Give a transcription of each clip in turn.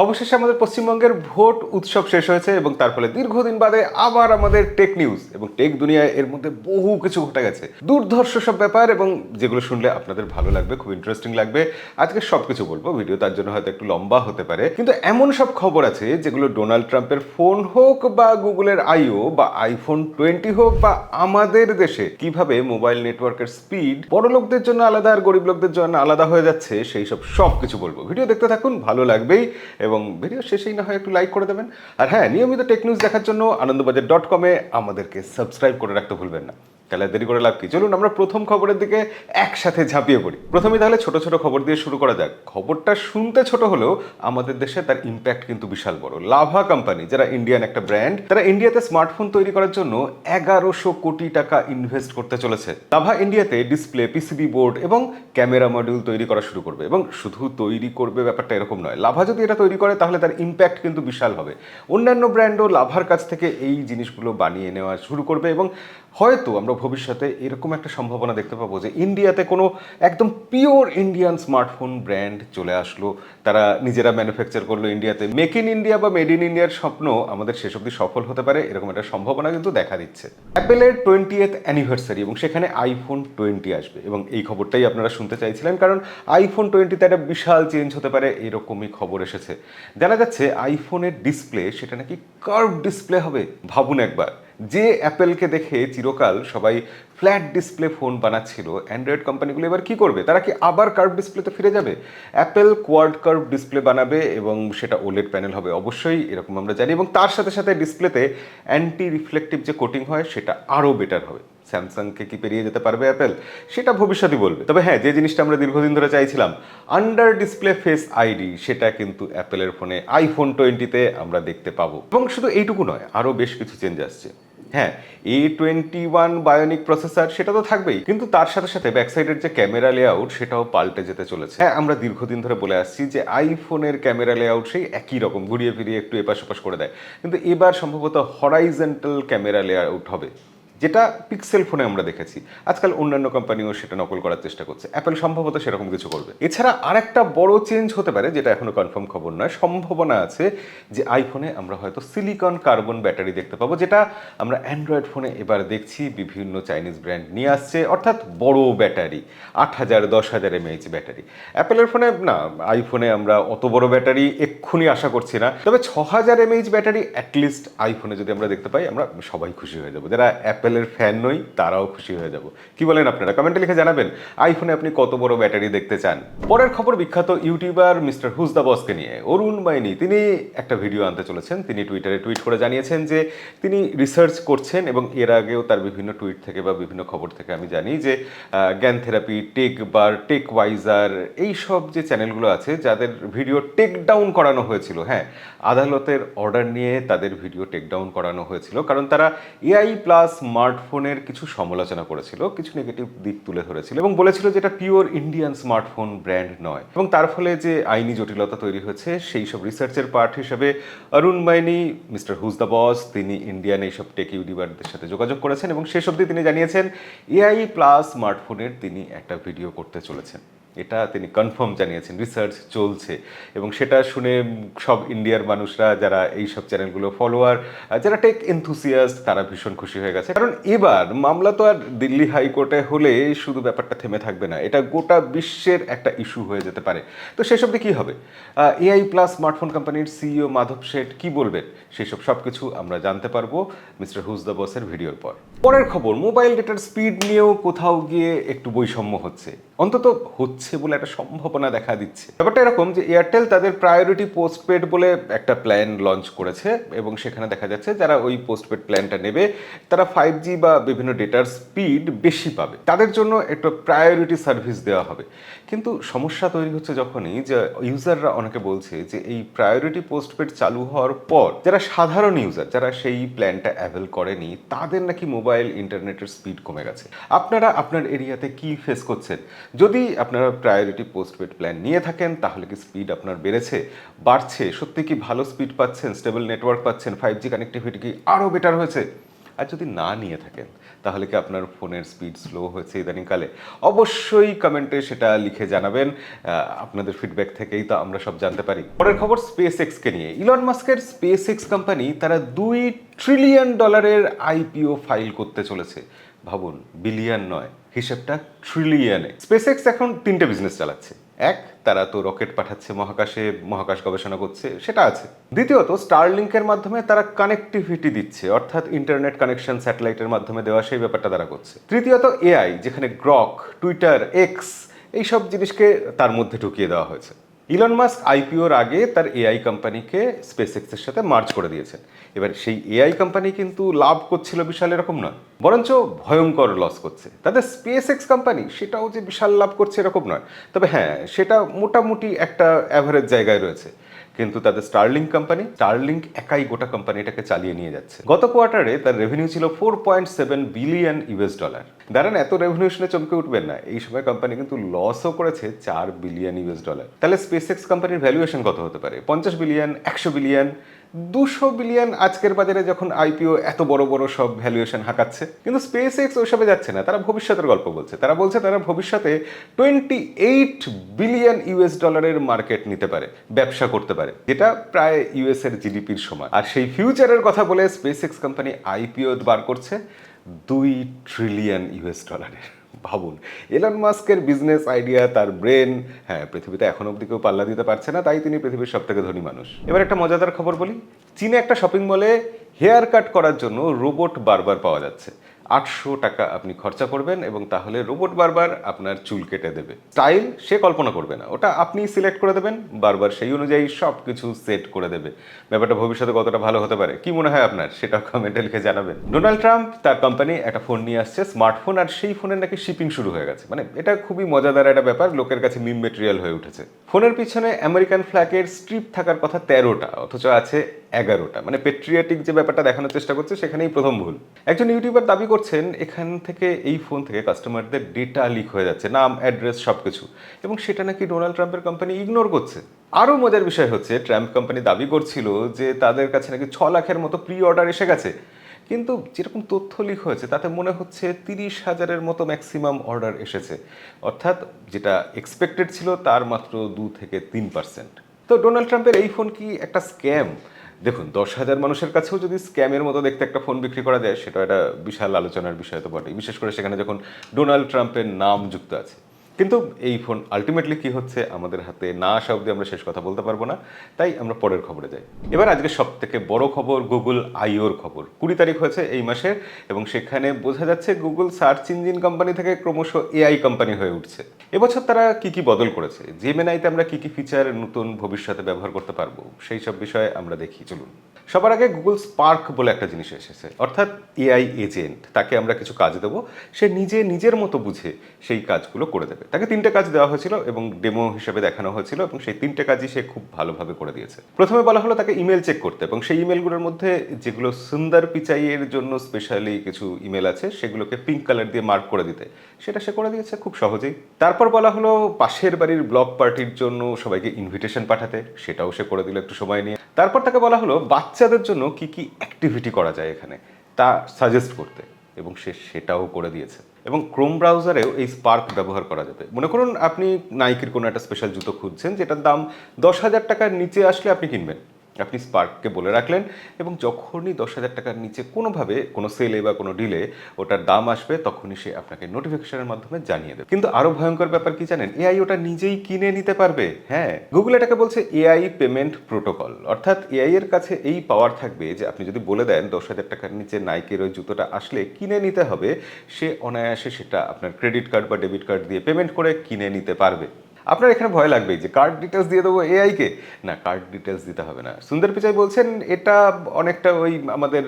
অবশেষে আমাদের পশ্চিমবঙ্গের ভোট উৎসব শেষ হয়েছে এবং তার ফলে দীর্ঘদিন বাদে আবার আমাদের টেক নিউজ এবং টেক দুনিয়ায় এর মধ্যে বহু কিছু ঘটে গেছে, দুর্ধর্ষ সব ব্যাপার এবং যেগুলো শুনলে আপনাদের ভালো লাগবে, খুব ইন্টারেস্টিং লাগবে। আজকে সবকিছু বলবো, ভিডিও তার জন্য হয়তো একটু লম্বা হতে পারে, কিন্তু এমন সব খবর আছে যেগুলো ডোনাল্ড ট্রাম্পের ফোন হোক বা গুগলের আইও বা আইফোন 20 হোক বা আমাদের দেশে কিভাবে মোবাইল নেটওয়ার্কের স্পিড বড় লোকদের জন্য আলাদা আর গরিব লোকদের জন্য আলাদা হয়ে যাচ্ছে, সেই সব কিছু বলবো। ভিডিও দেখতে থাকুন, ভালো লাগবেই এবং ভিডিও শেষেই না হয় একটু লাইক করে দেবেন। আর হ্যাঁ, নিয়মিত টেক নিউজ দেখার জন্য আনন্দবাজার.com-এ আমাদেরকে সাবস্ক্রাইব করে রাখতে ভুলবেন না। তাহলে দেরি করে লাভ কি, চলুন আমরা প্রথম খবরের দিকে একসাথে ঝাঁপিয়ে পড়ি। প্রথমেই তাহলে ছোট ছোট খবর দিয়ে শুরু করা যাক। খবরটা শুনতে ছোট হলেও আমাদের দেশে তার ইম্প্যাক্ট কিন্তু বিশাল বড়। লাভা কোম্পানি, যারা ইন্ডিয়ান একটা ব্র্যান্ড, তারা ইন্ডিয়াতে স্মার্টফোন তৈরি করার জন্য 1100 কোটি টাকা ইনভেস্ট করতে চলেছে। লাভা ইন্ডিয়াতে ডিসপ্লে, পিসিবি বোর্ড এবং ক্যামেরা মডিউল তৈরি করা শুরু করবে। এবং শুধু তৈরি করবে ব্যাপারটা এরকম নয়, লাভা যদি এটা তৈরি করে তাহলে তার ইম্প্যাক্ট কিন্তু বিশাল হবে। অন্যান্য ব্র্যান্ডও লাভার কাছ থেকে এই জিনিসগুলো বানিয়ে নেওয়া শুরু করবে এবং হয়তো আমরা ভবিষ্যতে এরকম একটা সম্ভাবনা দেখতে পাবো যে ইন্ডিয়াতে কোনো একদম পিওর ইন্ডিয়ান স্মার্টফোন ব্র্যান্ড চলে আসলো, তারা নিজেরা ম্যানুফ্যাকচার করলো ইন্ডিয়াতে। মেক ইন ইন্ডিয়া বা মেড ইন ইন্ডিয়ার স্বপ্ন আমাদের শেষ অবধি সফল হতে পারে, এরকম একটা সম্ভাবনা কিন্তু দেখা দিচ্ছে। অ্যাপেলের 20th অ্যানিভার্সারি এবং সেখানে আইফোন 20 আসবে এবং এই খবরটাই আপনারা শুনতে চাইছিলেন, কারণ আইফোন 20তে একটা বিশাল চেঞ্জ হতে পারে এরকমই খবর এসেছে। জানা যাচ্ছে আইফোনের ডিসপ্লে সেটা নাকি কার্ভ ডিসপ্লে হবে। ভাবুন একবার, যে অ্যাপেলকে দেখে চিরকাল সবাই ফ্ল্যাট ডিসপ্লে ফোন বানাচ্ছিল, অ্যান্ড্রয়েড কোম্পানিগুলো এবার কি করবে? তারা কি আবার কার্ভ ডিসপ্লেতে ফিরে যাবে? অ্যাপেল কোয়াড কার্ভ ডিসপ্লে বানাবে এবং সেটা ওলেড প্যানেল হবে অবশ্যই, এরকম আমরা জানি। এবং তার সাথে সাথে ডিসপ্লেতে অ্যান্টি রিফ্লেকটিভ যে কোটিং হয় সেটা আরও বেটার হবে। স্যামসাংকে কি পেরিয়ে যেতে পারবে অ্যাপেল? সেটা ভবিষ্যতই বলবে। তবে হ্যাঁ, যে জিনিসটা আমরা দীর্ঘদিন ধরে চাইছিলাম, আন্ডার ডিসপ্লে ফেস আইডি, সেটা কিন্তু অ্যাপেলের ফোনে আইফোন 20তে আমরা দেখতে পাবো। এবং শুধু এইটুকু নয়, আরও বেশ কিছু চেঞ্জ আসছে। হ্যাঁ, A21 বায়োনিক প্রসেসর সেটা তো থাকবেই, কিন্তু তার সাথে সাথে ব্যাকসাইডের যে ক্যামেরা লেআউট সেটাও পাল্টে যেতে চলেছে। হ্যাঁ, আমরা দীর্ঘদিন ধরে বলে আসছি যে আইফোনের ক্যামেরা লেআউট সেই একই রকম, ঘুরিয়ে ফিরিয়ে একটু এপাশ ওপাশ করে দেয়, কিন্তু এবার সম্ভবত হরাইজেন্টাল ক্যামেরা লেআউট হবে, যেটা পিক্সেল ফোনে আমরা দেখেছি। আজকাল অন্যান্য কোম্পানিও সেটা নকল করার চেষ্টা করছে, অ্যাপেল সম্ভবত সেরকম কিছু করবে। এছাড়া আরেকটা বড় চেঞ্জ হতে পারে, যেটা এখনো কনফার্ম খবর নয়, সম্ভাবনা আছে যে আইফোনে আমরা হয়তো সিলিকন কার্বন ব্যাটারি দেখতে পাবো, যেটা আমরা অ্যান্ড্রয়েড ফোনে এবার দেখছি বিভিন্ন চাইনিজ ব্র্যান্ড নিয়ে আসছে, অর্থাৎ বড় ব্যাটারি, 8000 10,000 mAh ব্যাটারি। অ্যাপেলের ফোনে না, আইফোনে আমরা অত বড় ব্যাটারি এক্ষুনি আশা করছি না, তবে 6000 mAh ব্যাটারি অ্যাটলিস্ট আইফোনে যদি আমরা দেখতে পাই, আমরা সবাই খুশি হয়ে যাবো। যারা অ্যাপেলের ফ্যান নই তারাও খুশি হয়ে যাব। কি বলেন আপনারা? কমেন্টে লিখে জানাবেন আইফোনে আপনি কত বড় ব্যাটারি দেখতে চান। পরের খবর বিখ্যাত ইউটিউবার মিস্টার হুজ দ্য বসকে নিয়ে। অরুণ মাইনি তিনি একটা ভিডিও আনতে চলেছেন। তিনি টুইটারে টুইট করে জানিয়েছেন যে তিনি রিসার্চ করছেন এবং এর আগেও তার বিভিন্ন টুইট থেকে বা বিভিন্ন খবর থেকে আমি জানি যে জ্ঞান থেরাপি, টেক বার, টেক ওয়াইজার, এইসব যে চ্যানেলগুলো আছে যাদের ভিডিও টেক ডাউন করানো হয়েছিল, হ্যাঁ, আদালতের অর্ডার নিয়ে তাদের ভিডিও টেক ডাউন করানো হয়েছিল, কারণ তারা এআই প্লাস স্মার্টফোনের কিছু সমালোচনা করেছিল, কিছু নেগেটিভ দিক তুলে ধরেছিল এবং বলেছিল যে এটা পিওর ইন্ডিয়ান স্মার্টফোন ব্র্যান্ড নয়। এবং তার ফলে যে আইনি জটিলতা তৈরি হয়েছে, সেই সব রিসার্চের পার্ট হিসেবে অরুণ মাইনি, মিস্টার হুজ দ্য বস, তিনি ইন্ডিয়ান এইসব টেক ইউটিউবারদের সাথে যোগাযোগ করেছেন এবং শেষ অবধি তিনি জানিয়েছেন এআই প্লাস স্মার্টফোনের তিনি একটা ভিডিও করতে চলেছেন। এটা তিনি কনফার্ম জানিয়েছেন, রিসার্চ চলছে। এবং সেটা শুনে সব ইন্ডিয়ার মানুষরা, যারা এইসব চ্যানেলগুলো ফলোয়ার, যারা টেক এনথুসিয়াস্ট, তারা ভীষণ খুশি হয়ে গেছে। কারণ এবার মামলা তো আর দিল্লি হাইকোর্টে হলে শুধু ব্যাপারটা থেমে থাকবে না, এটা গোটা বিশ্বের একটা ইস্যু হয়ে যেতে পারে। তো সেসব দিয়ে কী হবে? এআই প্লাস স্মার্টফোন কোম্পানির সিইও মাধব শেঠ কী বলবেন, সেসব সব কিছু আমরা জানতে পারবো মিস্টার হুজ দ্য বসের ভিডিওর পর। পরের খবর, মোবাইল ডেটার স্পিড নিয়েও কোথাও গিয়ে একটু বৈষম্য হচ্ছে, অন্তত হচ্ছে বলে একটা সম্ভাবনা দেখা দিচ্ছে। ব্যাপারটা এরকম যে এয়ারটেল তাদের প্রায়োরিটি পোস্টপেড বলে একটা প্ল্যান লঞ্চ করেছে এবং সেখানে দেখা যাচ্ছে যারা ওই পোস্টপেড প্ল্যানটা নেবে তারা 5G বা বিভিন্ন ডেটার স্পিড বেশি পাবে, তাদের জন্য একটা প্রায়োরিটি সার্ভিস দেওয়া হবে। কিন্তু সমস্যা তৈরি হচ্ছে যখনই যে ইউজাররা অনেকে বলছে যে এই প্রায়োরিটি পোস্টপেড চালু হওয়ার পর যারা সাধারণ ইউজার, যারা সেই প্ল্যানটা অ্যাভেল করেনি, তাদের নাকি মোবাইল ইন্টারনেটের স্পিড কমে গেছে। আপনারা আপনার এরিয়াতে কি ফেস করছেন? যদি আপনারা প্রায়োরিটি পোস্টপেড প্ল্যান নিয়ে থাকেন তাহলে কি স্পিড আপনার বেড়েছে, বাড়ছে? সত্যি কি ভালো স্পিড পাচ্ছেন, স্টেবল নেটওয়ার্ক পাচ্ছেন, 5G কানেক্টিভিটি কি আরও বেটার হয়েছে? আর যদি না নিয়ে থাকেন তাহলে কি আপনার ফোনের স্পিড স্লো হয়েছে ইদানিংকালে? অবশ্যই কমেন্টে সেটা লিখে জানাবেন। আপনাদের ফিডব্যাক থেকেই তো আমরা সব জানতে পারি। পরের খবর স্পেস এক্সকে নিয়ে। ইলন মাস্কের স্পেস এক্স কোম্পানি তারা $2 ট্রিলিয়ন আইপিও ফাইল করতে চলেছে। ভাবুন, বিলিয়ন নয়, হিসেবটা ট্রিলিয়নে। স্পেসএক্স এখন 3টে বিজনেস চালাচ্ছে। এক, তারা তো রকেট পাঠাচ্ছে মহাকাশে, মহাকাশ গবেষণা করছে, সেটা আছে। দ্বিতীয়ত, স্টারলিংকের মাধ্যমে তারা কানেক্টিভিটি দিচ্ছে, অর্থাৎ ইন্টারনেট কানেকশন স্যাটেলাইটের মাধ্যমে দেওয়া, সেই ব্যাপারটা তারা করছে। তৃতীয়ত, এআই, যেখানে গ্রক, টুইটার, এক্স এইসব জিনিসকে তার মধ্যে ঢুকিয়ে দেওয়া হয়েছে। ইলন মাস্ক আইপিওর আগে তার এআই কোম্পানিকে স্পেসএক্সের সাথে মার্জ করে দিয়েছেন। এবার সেই এআই কোম্পানি কিন্তু লাভ করছিল বিশাল এরকম নয়, বরঞ্চ ভয়ঙ্কর লস করছে। তাদের স্পেসএক্স কোম্পানি সেটাও যে বিশাল লাভ করছে এরকম নয়, তবে হ্যাঁ, সেটা মোটামুটি একটা অ্যাভারেজ জায়গায় রয়েছে। কিন্তু তাদের স্টারলিংক একাই গোটা কোম্পানিটাকে চালিয়ে নিয়ে যাচ্ছে। গত কোয়ার্টারে তার রেভিনিউ ছিল $4.7 বিলিয়ন। দাঁড়ান, এত রেভিনিউ শুনে চমকে উঠবেন না, এই সময় কোম্পানি কিন্তু লসও করেছে $4 বিলিয়ন। তাহলে স্পেসএক্স কোম্পানির ভ্যালুয়েশন কত হতে পারে? 50 বিলিয়ন, 100 বিলিয়ন, 200 বিলিয়ন আজকের বাজারে যখন আইপিও এত বড় বড় সব ভ্যালুয়েশন হাঁকাচ্ছে। কিন্তু স্পেসএক্স ওইসবে যাচ্ছে না, তারা ভবিষ্যতের গল্প বলছে। তারা বলছে তারা ভবিষ্যতে $28 বিলিয়ন মার্কেট নিতে পারে, ব্যবসা করতে পারে, যেটা প্রায় ইউএস এর জিডিপির সমান। আর সেই ফিউচারের কথা বলে স্পেসএক্স কোম্পানি আইপিও বার করছে $2 ট্রিলিয়ন। ভাবুন, এলন মাস্কের বিজনেস আইডিয়া, তার ব্রেন, হ্যাঁ, পৃথিবীতে এখনো অব্দি কেউ পাল্লা দিতে পারছে না, তাই তিনি পৃথিবীর সব থেকে ধনী মানুষ। এবার একটা মজাদার খবর বলি। চীনে একটা শপিং মলে হেয়ার কাট করার জন্য রোবট বারবার পাওয়া যাচ্ছে। $800 আপনি খরচা করবেন এবং তাহলে রোবট বারবার আপনার চুল কেটে দেবে। স্টাইল সে কল্পনা করবে না, ওটা আপনি সিলেক্ট করে দেবেন, বারবার সেই অনুযায়ী সব কিছু সেট করে দেবে। ব্যাপারটা ভবিষ্যতে কতটা ভালো হতে পারে, কি মনে হয় আপনার, সেটা কমেন্টে লিখে জানাবেন। ডোনাল্ড ট্রাম্প তার কোম্পানি একটা ফোন নিয়ে আসছে, স্মার্টফোন, আর সেই ফোনের নাকি শিপিং শুরু হয়ে গেছে। মানে এটা খুবই মজাদার একটা ব্যাপার, লোকের কাছে মিম মেটেরিয়াল হয়ে উঠেছে। ফোনের পিছনে আমেরিকান ফ্ল্যাগের স্ট্রিপ থাকার কথা 13টা, অথচ আছে 11টা। মানে পেট্রিয়টিক যে ব্যাপারটা দেখানোর চেষ্টা করছে, সেখানেই প্রথম ভুল। একজন ইউটিউবার দাবি করছেন এখান থেকে, এই ফোন থেকে কাস্টমারদের ডেটা লিক হয়ে যাচ্ছে, নাম, অ্যাড্রেস সবকিছু, এবং সেটা নাকি ডোনাল্ড ট্রাম্পের কোম্পানি ইগনোর করছে। আরও মজার বিষয় হচ্ছে, ট্রাম্প কোম্পানি দাবি করছিল যে তাদের কাছে নাকি 6 লাখের মতো প্রি অর্ডার এসে গেছে, কিন্তু যেরকম তথ্য লিক হয়েছে তাতে মনে হচ্ছে 30,000-এর মতো ম্যাক্সিমাম অর্ডার এসেছে, অর্থাৎ যেটা এক্সপেক্টেড ছিল তার মাত্র 2-3%। তো ডোনাল্ড ট্রাম্পের এই ফোন কি একটা স্ক্যাম? দেখুন, 10,000 মানুষের কাছেও যদি স্ক্যামের মতো দেখতে একটা ফোন বিক্রি করা যায়, সেটা একটা বিশাল আলোচনার বিষয় তো বটেই, বিশেষ করে সেখানে যখন ডোনাল্ড ট্রাম্পের নাম যুক্ত আছে। কিন্তু এই ফোন আলটিমেটলি কি হচ্ছে আমাদের হাতে না আসা অবধি আমরা শেষ কথা বলতে পারবো না, তাই আমরা পরের খবরে যাই। এবার আজকে সব থেকে বড় খবর, গুগল আইওর খবর। 20 তারিখ হয়েছে এই মাসের, এবং সেখানে বোঝা যাচ্ছে গুগল সার্চ ইঞ্জিন কোম্পানি থেকে ক্রমশ এআই কোম্পানি হয়ে উঠছে। এবছর তারা কি কি বদল করেছে, জেমিনাইতে আমরা কি কি ফিচার নতুন ভবিষ্যতে ব্যবহার করতে পারবো, সেই সব বিষয়ে আমরা দেখি, চলুন। সবার আগে গুগল স্পার্ক বলে একটা জিনিস এসেছে, অর্থাৎ এআই এজেন্ট। তাকে আমরা কিছু কাজ দেবো, সে নিজের মতো বুঝে সেই কাজগুলো করে দেবে। তাকে 3টে কাজ দেওয়া হয়েছিল এবং ডেমো হিসেবে দেখানো হয়েছিল, এবং সেই 3টে কাজই সে খুব ভালোভাবে করে দিয়েছে। প্রথমে বলা হলো তাকে ইমেল চেক করতে, এবং সেই ইমেলগুলোর মধ্যে যেগুলো সুন্দর পিচাইয়ের জন্য স্পেশালি কিছু ইমেল আছে, সেগুলোকে পিঙ্ক কালার দিয়ে মার্ক করে দিতে, সেটা সে করে দিয়েছে খুব সহজেই। তারপর বলা হলো পাশের বাড়ির ব্লক পার্টির জন্য সবাইকে ইনভিটেশন পাঠাতে, সেটাও সে করে দিল একটু সময় নিয়ে। তারপর তাকে বলা হলো বাচ্চাদের জন্য কি কি অ্যাক্টিভিটি করা যায় এখানে তা সাজেস্ট করতে, এবং সে সেটাও করে দিয়েছে। এবং ক্রোম ব্রাউজারেও এই স্পার্ক ব্যবহার করা যাবে। মনে করুন আপনি নাইকির কোনো একটা স্পেশাল জুতো খুঁজছেন, যেটার দাম 10,000 টাকার নিচে আসলে আপনি কিনবেন। আপনি স্পার্ককে বলে রাখলেন, এবং যখনই 10,000 টাকার নিচে কোনোভাবে কোনো সেলে বা কোনো ডিলে ওটার দাম আসবে, তখনই সে আপনাকে নোটিফিকেশনের মাধ্যমে জানিয়ে দেবে। কিন্তু আরও ভয়ঙ্কর ব্যাপার কি জানেন, এআই ওটা নিজেই কিনে নিতে পারবে। হ্যাঁ, গুগল এটাকে বলছে এআই পেমেন্ট প্রোটোকল, অর্থাৎ এআই এর কাছে এই পাওয়ার থাকবে যে আপনি যদি বলে দেন 10,000 টাকার নিচে নাইকের ওই জুতোটা আসলে কিনে নিতে হবে, সে অনায়াসে সেটা আপনার ক্রেডিট কার্ড বা ডেবিট কার্ড দিয়ে পেমেন্ট করে কিনে নিতে পারবে। আপনার এখানে ভয় লাগবেই যে কার্ড ডিটেলস দিয়ে দেবো এআইকে, না, কার্ড ডিটেলস দিতে হবে না। সুন্দর পিচাই বলছেন এটা অনেকটা ওই আমাদের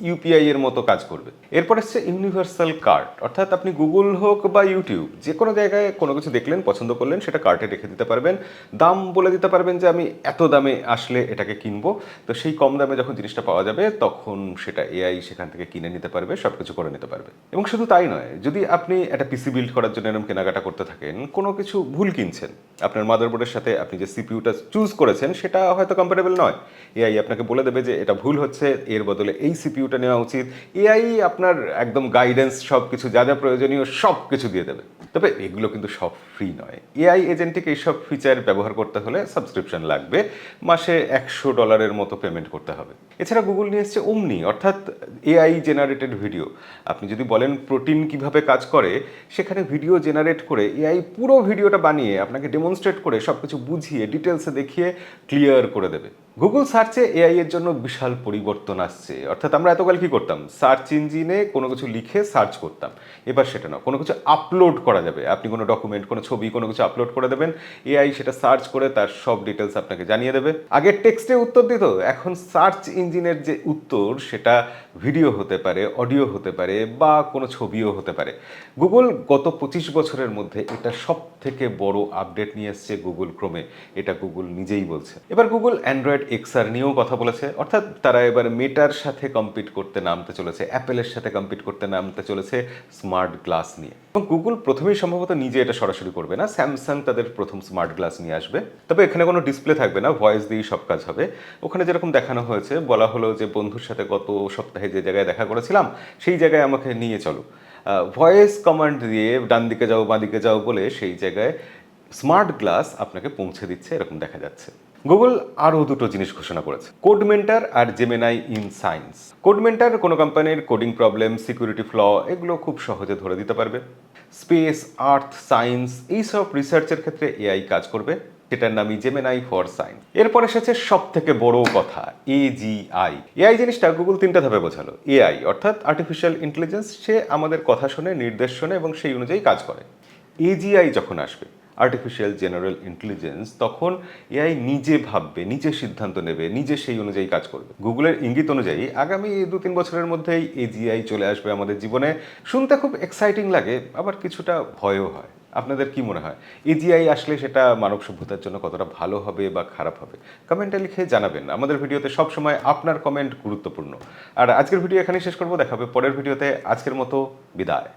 ইউপিআই এর মতো কাজ করবে। এরপর হচ্ছে ইউনিভার্সাল কার্ট, অর্থাৎ আপনি গুগল হোক বা ইউটিউব, যে কোনো জায়গায় কোনো কিছু দেখলেন, পছন্দ করলেন, সেটা কার্টে রেখে দিতে পারবেন। দাম বলে দিতে পারবেন যে আমি এত দামে আসলে এটাকে কিনবো, তো সেই কম দামে যখন জিনিসটা পাওয়া যাবে তখন সেটা এআই সেখান থেকে কিনে নিতে পারবে, সব কিছু করে নিতে পারবে। এবং শুধু তাই নয়, যদি আপনি একটা পিসি বিল্ড করার জন্য এরকম কেনাকাটা করতে থাকেন, কোনো কিছু ভুল কিনছেন, আপনার মাদারবোর্ডের সাথে আপনি যে সিপিইউটা চুজ করেছেন সেটা হয়তো কম্প্যাটেবল নয়। এআই আপনাকে বলে দেবে যে এটা ভুল হচ্ছে, এর বদলে এই সিপিইউটা নেওয়া উচিত। এআই আপনার একদম গাইডেন্স সব কিছু যা যা প্রয়োজনীয় সব কিছু দিয়ে দেবে। তবে এগুলো কিন্তু সব ফ্রি নয়। এআই এজেন্টিক এইসব ফিচার ব্যবহার করতে হলে সাবস্ক্রিপশন লাগবে, মাসে $100 মতো পেমেন্ট করতে হবে। এছাড়া গুগল নিয়ে এসছে ওমনি, অর্থাৎ এআই জেনারেটেড ভিডিও। আপনি যদি বলেন প্রোটিন কিভাবে কাজ করে, সেখানে ভিডিও জেনারেট করে এআই পুরো ভিডিওটা বানিয়ে আপনাকে ডেমনস্ট্রেট করে সব কিছু বুঝিয়ে ডিটেলসে দেখিয়ে ক্লিয়ার করে দেবে। গুগল সার্চে এআই এর জন্য বিশাল পরিবর্তন আসছে। অর্থাৎ আমরা এতকাল কি করতাম, সার্চ ইঞ্জিনে কোনো কিছু লিখে সার্চ করতাম, এবার সেটা না, কোনো কিছু আপলোড করা যাবে। আপনি কোনো ডকুমেন্ট, কোনো ছবি, কোনো কিছু আপলোড করে দেবেন, এআই সেটা সার্চ করে তার সব ডিটেলস আপনাকে জানিয়ে দেবে। আগে টেক্সটে উত্তর দিত, এখন সার্চ ইঞ্জিনের যে উত্তর সেটা ভিডিও হতে পারে, অডিও হতে পারে, বা কোনো ছবিও হতে পারে। গুগল গত 25 বছরের মধ্যে এটা সব থেকে বড় আপডেট নিয়ে এসছে গুগল ক্রোমে, এটা গুগল নিজেই বলছে। এবার গুগল অ্যান্ড্রয়েড এক্সআর নিয়েও কথা বলেছে, অর্থাৎ তারা এবার মেটার সাথে কম্পিট করতে নামতে চলেছে, অ্যাপেলের সাথে কম্পিট করতে নামতে চলেছে স্মার্ট গ্লাস নিয়ে। এবং গুগল প্রথমেই সম্ভবত নিজে এটা সরাসরি করবে না, স্যামসাং তাদের প্রথম স্মার্ট গ্লাস নিয়ে আসবে। তবে এখানে কোনো ডিসপ্লে থাকবে না, ভয়েস দিয়েই সব কাজ হবে। ওখানে যেরকম দেখানো হয়েছে, বলা হলো যে বন্ধুর সাথে গত সপ্তাহে যে জায়গায় দেখা করেছিলাম সেই জায়গায় আমাকে নিয়ে চলো, ভয়েস কমান্ড দিয়ে ডান দিকে যাও বাঁ দিকে যাও বলে সেই জায়গায় স্মার্ট গ্লাস আপনাকে পৌঁছে দিচ্ছে, এরকম দেখা যাচ্ছে। গুগল আরও দুটো জিনিস ঘোষণা করেছে, কোড মেন্টার আর Gemini in science. Code mentor কোনো কোম্পানির কোডিং প্রবলেম, সিকিউরিটি ফ্ল এগুলো খুব সহজে ধরে দিতে পারবে। স্পেস, আর্থ, সায়েন্স এইসব রিসার্চের ক্ষেত্রে এআই কাজ করবে, সেটার নামই জেমিনাই ফর সায়েন্স। এরপর এসেছে সব থেকে বড় কথা, এজিআই। এআই জিনিসটা গুগল 3টে ধাপে বোঝালো। এআই অর্থাৎ আর্টিফিশিয়াল ইন্টেলিজেন্স, সে আমাদের কথা শুনে, নির্দেশ শোনে এবং সেই অনুযায়ী কাজ করে। এজিআই যখন আসবে, আর্টিফিশিয়াল জেনারেল ইন্টেলিজেন্স, তখন এআই নিজে ভাববে, নিজে সিদ্ধান্ত নেবে, নিজে সেই অনুযায়ী কাজ করবে। গুগলের ইঙ্গিত অনুযায়ী আগামী 2-3 বছরের মধ্যেই এজিআই চলে আসবে আমাদের জীবনে। শুনতে খুব এক্সাইটিং লাগে, আবার কিছুটা ভয়ও হয়। আপনাদের কি মনে হয়, এজিআই আসলে সেটা মানব সভ্যতার জন্য কতটা ভালো হবে বা খারাপ হবে? কমেন্টে লিখে জানাবেন। আমাদের ভিডিওতে সবসময় আপনার কমেন্ট গুরুত্বপূর্ণ। আর আজকের ভিডিও এখানেই শেষ করবো, দেখা হবে পরের ভিডিওতে। আজকের মতো বিদায়।